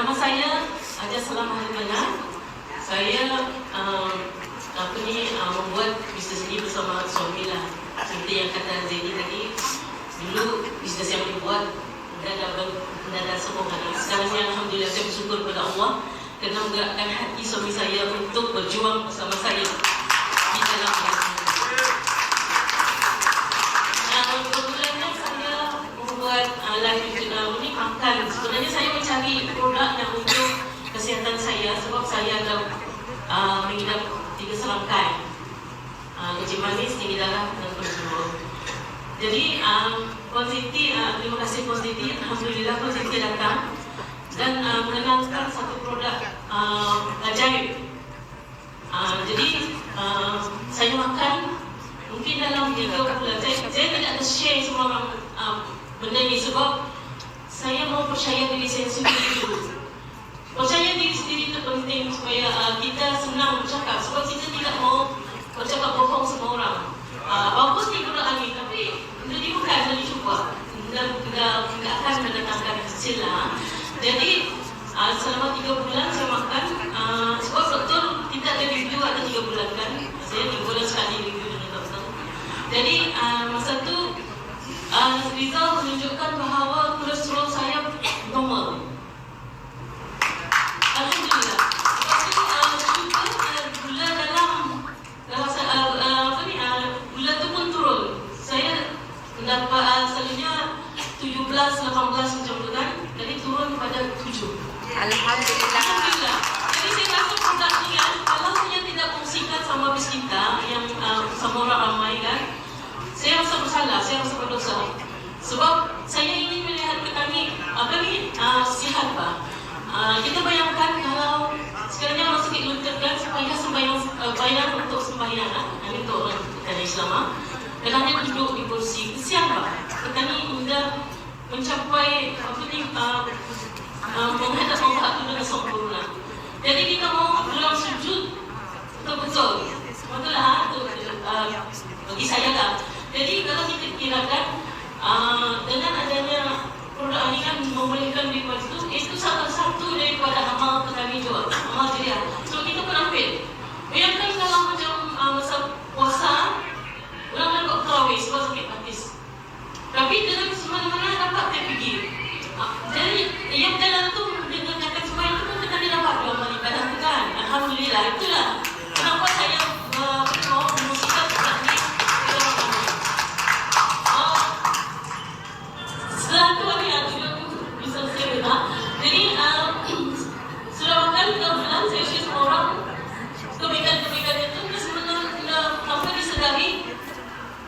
Nama saya Haja Salam Halimana. Saya membuat bisnes ini bersama suami lah. Seperti yang kata Zaini tadi, dulu bisnes yang dibuat dan semoga sekarang ni alhamdulillah saya bersyukur kepada Allah kerana menggerakkan hati suami saya untuk berjuang bersama saya di dalam kebetulannya saya membuat live YouTube ini makan. Sebenarnya saya mencari produk yang untuk kesihatan saya sebab saya ada mengidap 3 serangkai, kencing manis, tinggi darah dan kolesterol. Jadi terima kasih positif, alhamdulillah positif datang dan mengenalkan satu produk ajaib. Jadi saya makan mungkin dalam 3 bulan. Saya tidak ada share semua orang benda ni sebab saya mau percaya diri saya sendiri dulu. Percaya diri sendiri itu penting supaya kita senang bercakap sebab kita tidak mau bercakap bohong sama orang. Bagus ni produk ni tapi jadi bukan dari cuba. Tidak akan mendatangkan hasil lah. Jadi selama 3 bulan saya makan sebab doktor tidak ada review ada 3 bulan kan. Saya 3 bulan sekali review dengan doktor. Jadi masa tu result menunjukkan bahawa kolesterol saya normal. Alhamdulillah. Sebab gula dalam gula tu pun turun. Saya mendapat selalunya 17, 18 macam tu kan. Jadi turun pada 7. Alhamdulillah. Jadi saya rasa produk ni kan, kalau saya tidak kongsikan sama habis kita yang sama orang ramai kan, saya rasa bersalah, saya rasa berdosa. Sebab saya ingin melihat kami sihat pak. Kita bayangkan kalau sekiranya orang sakit lutut kan, supaya bayar untuk sembahyang ini untuk orang bukan Islam dan hanya duduk di kursi, kesian pak. Petani indah mencapai menghadap Allah itu dengan sempurna. Jadi kita mau dalam sujud betul-betul. Betul lah tu bagi saya lah. Jadi kalau kita kirakan dengan adanya produk ini kan membolehkan daripada itu salah satu daripada amal kami juga, amal jariah. So kita pun ambil. Bayangkan kalau macam masa puasa orang kan kok terawih sebab sakit patis. Tapi dalam semana-mana dapat dia pergi. Jadi yang dalam tu dengan kata sembahyang tu kita dia dapat 2 amal ibadah tu kan. Alhamdulillah, itulah kenapa saya mau mengusikan produk ni. Setelah tu bisa saya dengar. Jadi sudah makan 3 bulan saya share sama orang kebaikan-kebaikan itu sebenarnya tanpa disedari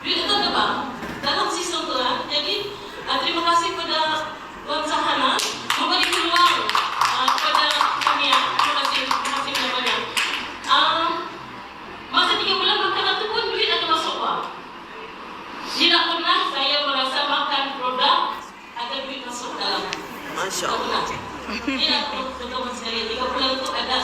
duit itu ada bang dalam sistem tu lah. Jadi terima kasih kepada Tuan Sahana memberi peluang kepada kami. Terima kasih banyak. Masa 3 bulan makan itu pun duit ada masuk bang. Tidak pernah saya merasa makan produk ada duit masuk dalam. Masya Allah. Tidak betul sekali 3 bulan itu ada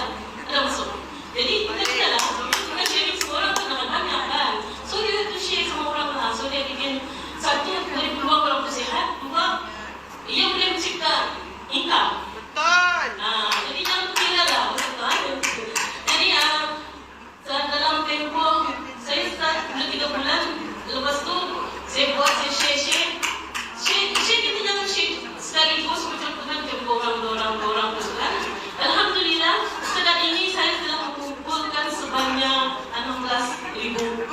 masuk. Jadi kita lah kita sharing semua orang tu dengan banyak kan. So you have to share sama orang lah. So dia bikin satu dari peluang orang tu sihat, 2 ia boleh mencipta income. Betul. Jadi jangan kira lah betul. Jadi dalam tempoh saya start 3 bulan, lepas tu saya buat saya share kita jangan share sekaligus macam tu kan, dua orang tu kan. Alhamdulillah sejak ini saya telah mengumpulkan sebanyak 16,000.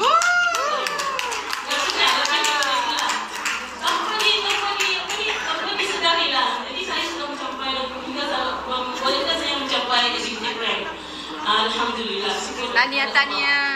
Alhamdulillah. Tahniah.